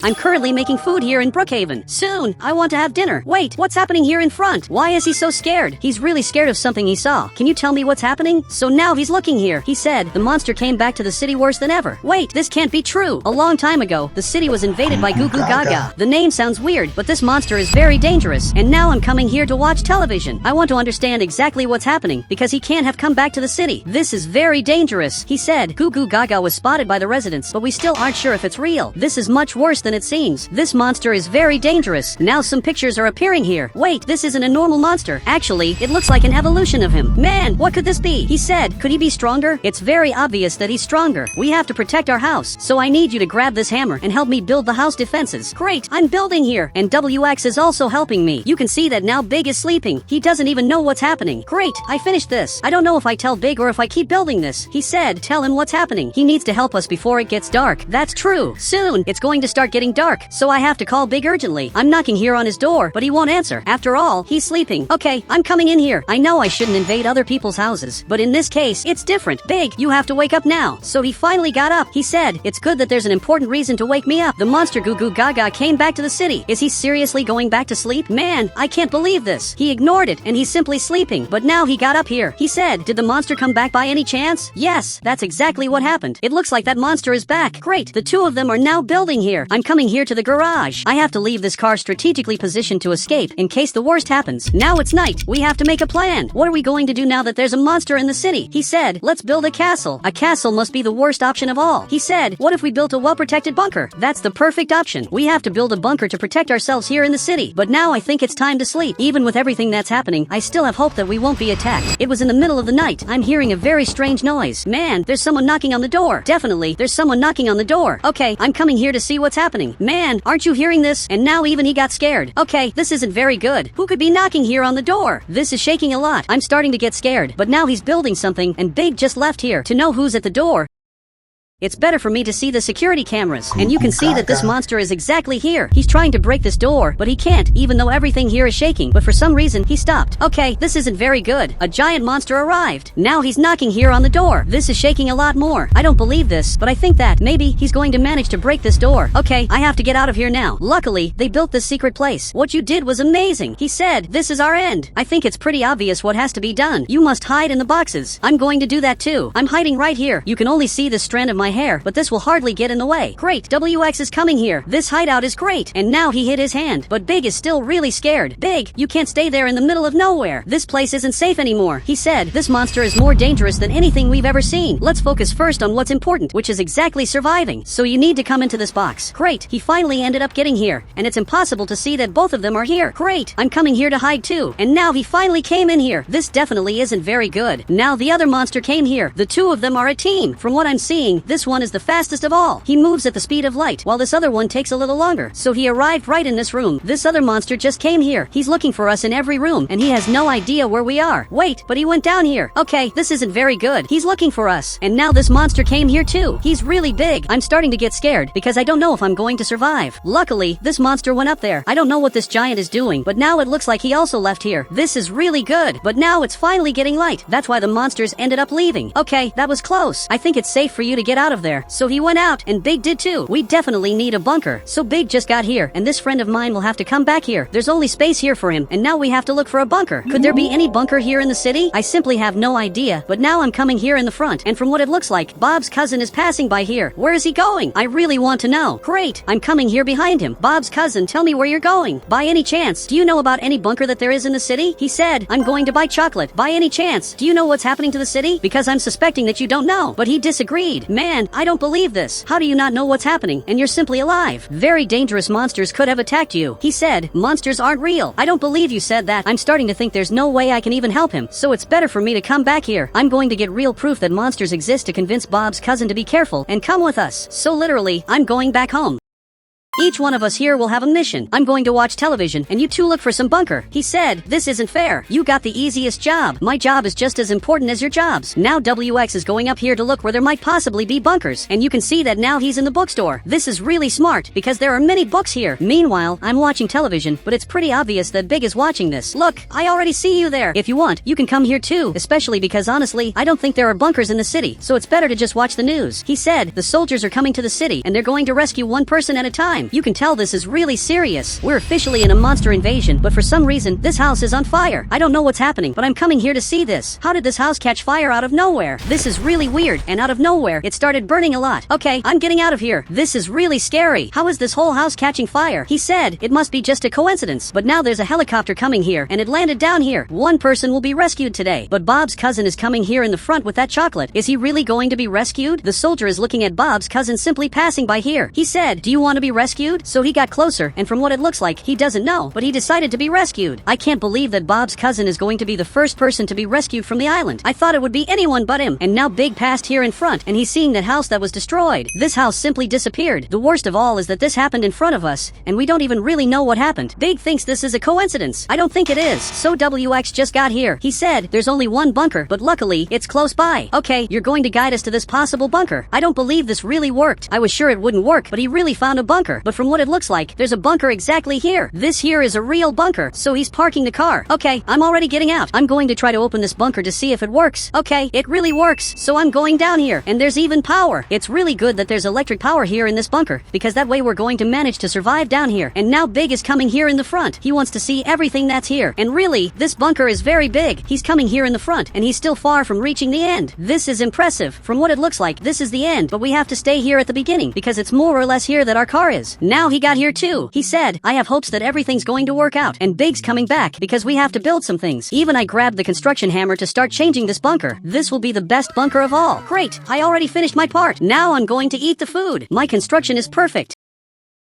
I'm currently making food here in Brookhaven. Soon, I want to have dinner. Wait, what's happening here in front? Why is he so scared? He's really scared of something he saw. Can you tell me what's happening? So now he's looking here. He said, the monster came back to the city worse than ever. Wait, this can't be true. A long time ago, the city was invaded by GOO GAA. The name sounds weird, but this monster is very dangerous. And now I'm coming here to watch television. I want to understand exactly what's happening, because he can't have come back to the city. This is very dangerous. He said, GOO GAA was spotted by the residents, but we still aren't sure if it's real. This is much worse than it seems. This monster is very dangerous. Now some pictures are appearing here. Wait, this isn't a normal monster. Actually, it looks like an evolution of him. Man, what could this be? He said, could he be stronger? It's very obvious that he's stronger. We have to protect our house. So I need you to grab this hammer and help me build the house defenses. Great, I'm building here. And WX is also helping me. You can see that now Big is sleeping. He doesn't even know what's happening. Great, I finished this. I don't know if I tell Big or if I keep building this. He said, tell him what's happening. He needs to help us before it gets dark. That's true. Soon, it's going to start getting dark. So I have to call Big urgently. I'm knocking here on his door, but he won't answer. After all, he's sleeping. Okay, I'm coming in here. I know I shouldn't invade other people's houses, but in this case, it's different. Big, you have to wake up now. So he finally got up. He said, it's good that there's an important reason to wake me up. The monster GOO GAA came back to the city. Is he seriously going back to sleep? Man, I can't believe this. He ignored it, and he's simply sleeping. But now he got up here. He said, did the monster come back by any chance? Yes, that's exactly what happened. It looks like that monster is back. Great, the two of them are now building here. I'm coming here to the garage. I have to leave this car strategically positioned to escape in case the worst happens. Now it's night. We have to make a plan. What are we going to do now that there's a monster in the city? He said, let's build a castle. A castle must be the worst option of all. He said, what if we built a well-protected bunker? That's the perfect option. We have to build a bunker to protect ourselves here in the city. But now I think it's time to sleep. Even with everything that's happening, I still have hope that we won't be attacked. It was in the middle of the night. I'm hearing a very strange noise. Man, there's someone knocking on the door. Definitely, there's someone knocking on the door. Okay, I'm coming here to see what's happening. Man, aren't you hearing this? And now even he got scared. Okay, this isn't very good. Who could be knocking here on the door? This is shaking a lot. I'm starting to get scared. But now he's building something, and Big just left here. To know who's at the door, it's better for me to see the security cameras. And you can see that this monster is exactly here. He's trying to break this door, but he can't, even though everything here is shaking. But for some reason, he stopped. Okay, this isn't very good. A giant monster arrived. Now he's knocking here on the door. This is shaking a lot more. I don't believe this, but I think that maybe he's going to manage to break this door. Okay, I have to get out of here now. Luckily, they built this secret place. What you did was amazing. He said, this is our end. I think it's pretty obvious what has to be done. You must hide in the boxes. I'm going to do that too. I'm hiding right here. You can only see this strand of my hair, but this will hardly get in the way. Great, WX is coming here. This hideout is great. And now he hit his hand, but Big is still really scared. Big, you can't stay there in the middle of nowhere. This place isn't safe anymore. He said, this monster is more dangerous than anything we've ever seen. Let's focus first on what's important, which is exactly surviving. So you need to come into this box. Great, he finally ended up getting here, and it's impossible to see that both of them are here. Great, I'm coming here to hide too. And now he finally came in here. This definitely isn't very good. Now the other monster came here. The two of them are a team. From what I'm seeing, this one is the fastest of all. He moves at the speed of light, while this other one takes a little longer. So he arrived right in this room. This other monster just came here. He's looking for us in every room, and he has no idea where we are. Wait, but he went down here. Okay, this isn't very good. He's looking for us. And now this monster came here too. He's really big. I'm starting to get scared, because I don't know if I'm going to survive. Luckily, this monster went up there. I don't know what this giant is doing, but now it looks like he also left here. This is really good. But now it's finally getting light. That's why the monsters ended up leaving. Okay, that was close. I think it's safe for you to get out of there. So he went out, and Big did too. We definitely need a bunker. So Big just got here, and this friend of mine will have to come back here. There's only space here for him, and now we have to look for a bunker. Could there be any bunker here in the city? I simply have no idea, but now I'm coming here in the front, and from what it looks like, Bob's cousin is passing by here. Where is he going? I really want to know. Great, I'm coming here behind him. Bob's cousin, tell me where you're going. By any chance, do you know about any bunker that there is in the city? He said, I'm going to buy chocolate. By any chance, do you know what's happening to the city? Because I'm suspecting that you don't know. But he disagreed. Man, I don't believe this. How do you not know what's happening, and you're simply alive? Very dangerous monsters could have attacked you. He said, monsters aren't real. I don't believe you said that. I'm starting to think there's no way I can even help him, so it's better for me to come back here. I'm going to get real proof that monsters exist to convince Bob's cousin to be careful and come with us. So literally, I'm going back home. Each one of us here will have a mission. I'm going to watch television, and you two look for some bunker. He said, this isn't fair. You got the easiest job. My job is just as important as your jobs. Now WX is going up here to look where there might possibly be bunkers, and you can see that now he's in the bookstore. This is really smart, because there are many books here. Meanwhile, I'm watching television, but it's pretty obvious that Big is watching this. Look, I already see you there. If you want, you can come here too, especially because honestly, I don't think there are bunkers in the city, so it's better to just watch the news. He said, the soldiers are coming to the city, and they're going to rescue one person at a time. happening. You can tell this is really serious. We're officially in a monster invasion, but for some reason, this house is on fire. I don't know what's happening, but I'm coming here to see this. How did this house catch fire out of nowhere? This is really weird, and out of nowhere, it started burning a lot. Okay, I'm getting out of here. This is really scary. How is this whole house catching fire? He said it must be just a coincidence, but now there's a helicopter coming here, and it landed down here. One person will be rescued today, but Bob's cousin is coming here in the front with that chocolate. Is he really going to be rescued? The soldier is looking at Bob's cousin simply passing by here. He said, "Do you want to be rescued?" So he got closer, and from what it looks like, he doesn't know, but he decided to be rescued. I can't believe that Bob's cousin is going to be the first person to be rescued from the island. I thought it would be anyone but him, and now Big passed here in front, and he's seeing that house that was destroyed. This house simply disappeared. The worst of all is that this happened in front of us, and we don't even really know what happened. Big thinks this is a coincidence. I don't think it is. So WX just got here. He said there's only one bunker, but luckily it's close by. Okay, you're going to guide us to this possible bunker. I don't believe this really worked. I was sure it wouldn't work, but he really found a bunker. But from what it looks like, there's a bunker exactly here. This here is a real bunker, so he's parking the car. Okay, I'm already getting out. I'm going to try to open this bunker to see if it works. Okay, it really works, so I'm going down here, and there's even power. It's really good that there's electric power here in this bunker, because that way we're going to manage to survive down here. And now Big is coming here in the front. He wants to see everything that's here, and really, this bunker is very big. He's coming here in the front, and he's still far from reaching the end. This is impressive. From what it looks like, this is the end, but we have to stay here at the beginning, because it's more or less here that our car is. Now he got here too. He said, I have hopes that everything's going to work out, and Big's coming back, because we have to build some things. Even I grabbed the construction hammer to start changing this bunker. This will be the best bunker of all. Great, I already finished my part. Now I'm going to eat the food. My construction is perfect.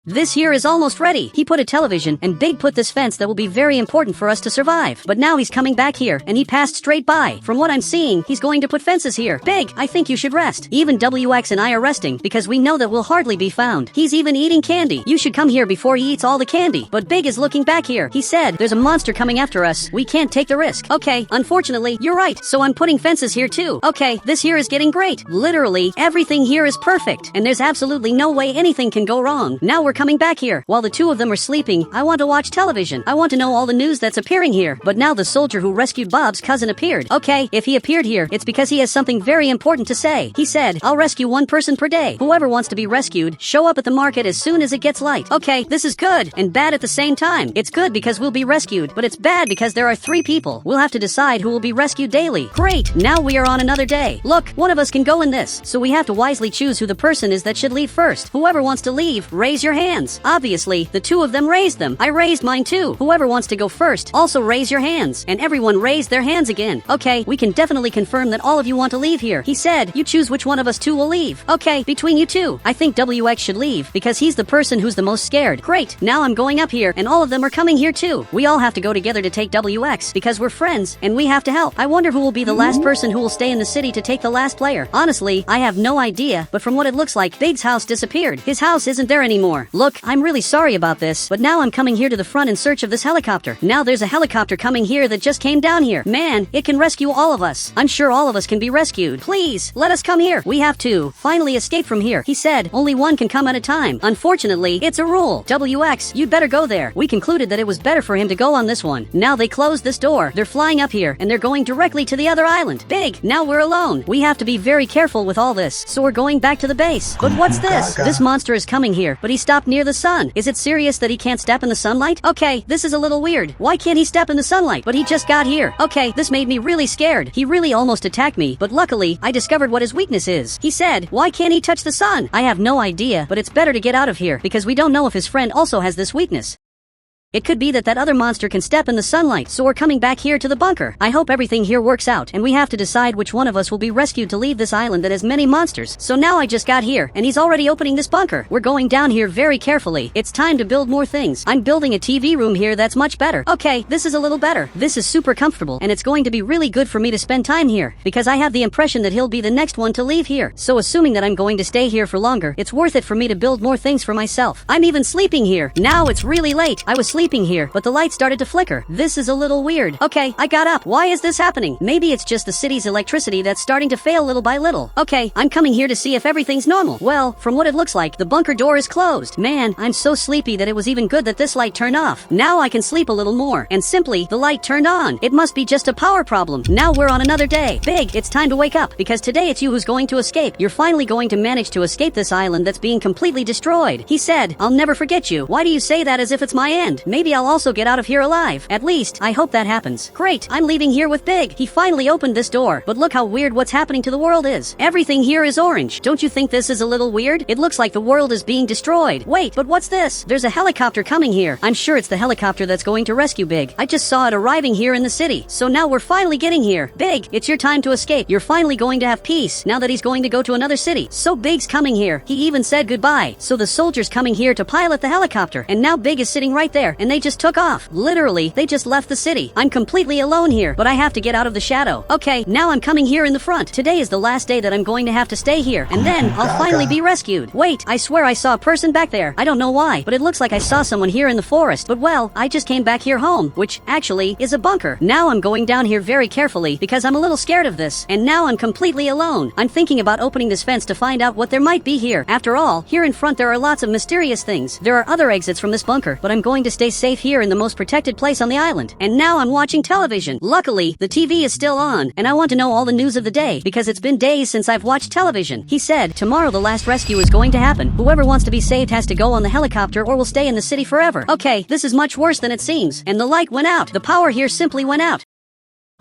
This here is almost ready. He put a television, and Big put this fence that will be very important for us to survive. But now he's coming back here, and he passed straight by. From what I'm seeing, he's going to put fences here. Big, I think you should rest. Even WX and I are resting, because we know that we'll hardly be found. He's even eating candy. You should come here before he eats all the candy. But Big is looking back here. He said, there's a monster coming after us. We can't take the risk. Okay, unfortunately, you're right. So I'm putting fences here too. Okay, this here is getting great. Literally, everything here is perfect. And there's absolutely no way anything can go wrong. Now we're coming back here. While the two of them are sleeping, I want to watch television. I want to know all the news that's appearing here. But now the soldier who rescued Bob's cousin appeared. Okay, if he appeared here, it's because he has something very important to say. He said, I'll rescue one person per day. Whoever wants to be rescued, show up at the market as soon as it gets light. Okay, this is good and bad at the same time. It's good because we'll be rescued, but it's bad because there are 3 people. We'll have to decide who will be rescued daily. Great, now we are on another day. Look, one of us can go in this, so we have to wisely choose who the person is that should leave first. Whoever wants to leave, raise your hands. Obviously, the 2 of them raised them. I raised mine too. Whoever wants to go first, also raise your hands. And everyone raised their hands again. Okay, we can definitely confirm that all of you want to leave here. He said, you choose which one of us 2 will leave. Okay, between you 2, I think WX should leave, because he's the person who's the most scared. Great, now I'm going up here, and all of them are coming here too. We all have to go together to take WX, because we're friends, and we have to help. I wonder who will be the last person who will stay in the city to take the last player. Honestly, I have no idea, but from what it looks like, Big's house disappeared. His house isn't there anymore. Look, I'm really sorry about this, but now I'm coming here to the front in search of this helicopter. Now there's a helicopter coming here that just came down here. Man, it can rescue all of us. I'm sure all of us can be rescued. Please, let us come here. We have to finally escape from here. He said, only one can come at a time. Unfortunately, it's a rule. WX, you'd better go there. We concluded that it was better for him to go on this one. Now they closed this door. They're flying up here, and they're going directly to the other island. Big, now we're alone. We have to be very careful with all this, so we're going back to the base. But what's this? This monster is coming here, but he stopped near the sun. Is it serious that he can't step in the sunlight? Okay, this is a little weird. Why can't he step in the sunlight? But he just got here. Okay, this made me really scared. He really almost attacked me, but luckily, I discovered what his weakness is. He said, why can't he touch the sun? I have no idea, but it's better to get out of here, because we don't know if his friend also has this weakness. It could be that other monster can step in the sunlight, so we're coming back here to the bunker. I hope everything here works out, and we have to decide which one of us will be rescued to leave this island that has many monsters. So now I just got here, and he's already opening this bunker. We're going down here very carefully. It's time to build more things. I'm building a TV room here that's much better. Okay, this is a little better. This is super comfortable, and it's going to be really good for me to spend time here, because I have the impression that he'll be the next one to leave here. So assuming that I'm going to stay here for longer, it's worth it for me to build more things for myself. I'm even sleeping here. Now it's really late. I was sleeping sleeping here, but the light started to flicker. This is a little weird. Okay, I got up. Why is this happening? Maybe it's just the city's electricity that's starting to fail little by little. Okay, I'm coming here to see if everything's normal. Well, from what it looks like, the bunker door is closed. Man, I'm so sleepy that it was even good that this light turned off. Now I can sleep a little more. And simply, the light turned on. It must be just a power problem. Now we're on another day. Big, it's time to wake up, because today it's you who's going to escape. You're finally going to manage to escape this island that's being completely destroyed. He said, I'll never forget you. Why do you say that as if it's my end? Maybe I'll also get out of here alive. At least, I hope that happens. Great, I'm leaving here with Big. He finally opened this door. But look how weird what's happening to the world is. Everything here is orange. Don't you think this is a little weird? It looks like the world is being destroyed. Wait, but what's this? There's a helicopter coming here. I'm sure it's the helicopter that's going to rescue Big. I just saw it arriving here in the city. So now we're finally getting here. Big, it's your time to escape. You're finally going to have peace now that he's going to go to another city. So Big's coming here. He even said goodbye. So the soldier's coming here to pilot the helicopter. And now Big is sitting right there. And they just took off. Literally, they just left the city. I'm completely alone here, but I have to get out of the shadow. Okay, now I'm coming here in the front. Today is the last day that I'm going to have to stay here. And then I'll finally be rescued. Wait, I swear I saw a person back there. I don't know why, but it looks like I saw someone here in the forest. But well, I just came back here home, which actually is a bunker. Now I'm going down here very carefully because I'm a little scared of this. And now I'm completely alone. I'm thinking about opening this fence to find out what there might be here. After all, here in front there are lots of mysterious things. There are other exits from this bunker, but I'm going to stay safe here in the most protected place on the island. And now I'm watching television. Luckily, the TV is still on, and I want to know all the news of the day because it's been days since I've watched television. He said, tomorrow the last rescue is going to happen. Whoever wants to be saved has to go on the helicopter or will stay in the city forever. Okay, this is much worse than it seems. And the light went out. The power here simply went out.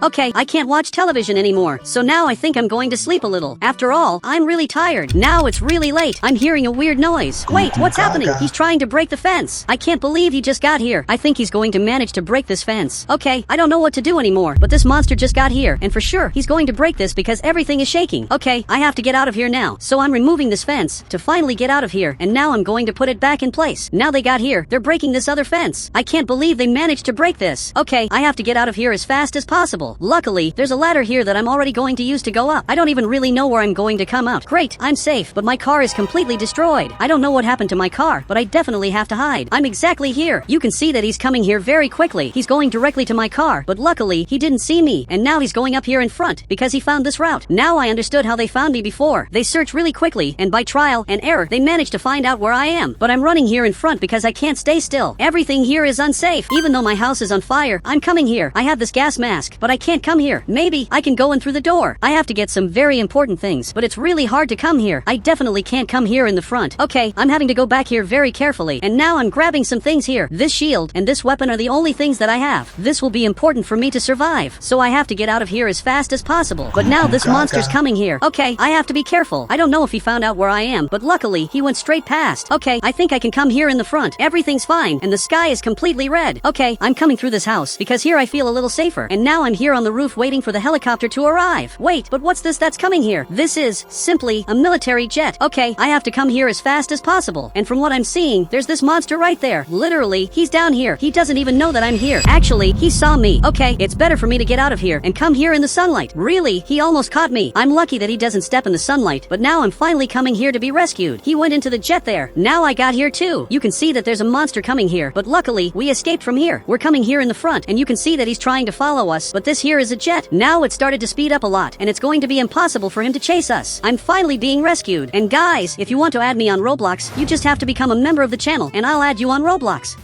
Okay, I can't watch television anymore, so now I think I'm going to sleep a little. After all, I'm really tired. Now it's really late. I'm hearing a weird noise. Wait, what's happening? He's trying to break the fence. I can't believe he just got here. I think he's going to manage to break this fence. Okay, I don't know what to do anymore, but this monster just got here, and for sure, he's going to break this because everything is shaking. Okay, I have to get out of here now, so I'm removing this fence to finally get out of here, and now I'm going to put it back in place. Now they got here, they're breaking this other fence. I can't believe they managed to break this. Okay, I have to get out of here as fast as possible. Luckily, there's a ladder here that I'm already going to use to go up. I don't even really know where I'm going to come out. Great, I'm safe, but my car is completely destroyed. I don't know what happened to my car, but I definitely have to hide. I'm exactly here. You can see that he's coming here very quickly. He's going directly to my car, but luckily, he didn't see me, and now he's going up here in front because he found this route. Now I understood how they found me before. They searched really quickly, and by trial and error, they managed to find out where I am. But I'm running here in front because I can't stay still. Everything here is unsafe. Even though my house is on fire, I'm coming here. I have this gas mask, but I can't come here. Maybe I can go in through the door. I have to get some very important things, but it's really hard to come here. I definitely can't come here in the front. Okay, I'm having to go back here very carefully, and now I'm grabbing some things here. This shield and this weapon are the only things that I have. This will be important for me to survive, so I have to get out of here as fast as possible. But now this monster's coming here. Okay, I have to be careful. I don't know if he found out where I am, but luckily, he went straight past. Okay, I think I can come here in the front. Everything's fine, and the sky is completely red. Okay, I'm coming through this house, because here I feel a little safer, and now I'm here on the roof waiting for the helicopter to arrive. Wait, but what's this that's coming here? This is simply a military jet. Okay, I have to come here as fast as possible. And from what I'm seeing, there's this monster right there. Literally, he's down here. He doesn't even know that I'm here. Actually, he saw me. Okay, it's better for me to get out of here and come here in the sunlight. Really, he almost caught me. I'm lucky that he doesn't step in the sunlight, but now I'm finally coming here to be rescued. He went into the jet there. Now I got here too. You can see that there's a monster coming here, but luckily, we escaped from here. We're coming here in the front, and you can see that he's trying to follow us, but this here is a jet. Now it started to speed up a lot, and it's going to be impossible for him to chase us. I'm finally being rescued. And guys, if you want to add me on Roblox, you just have to become a member of the channel, and I'll add you on Roblox.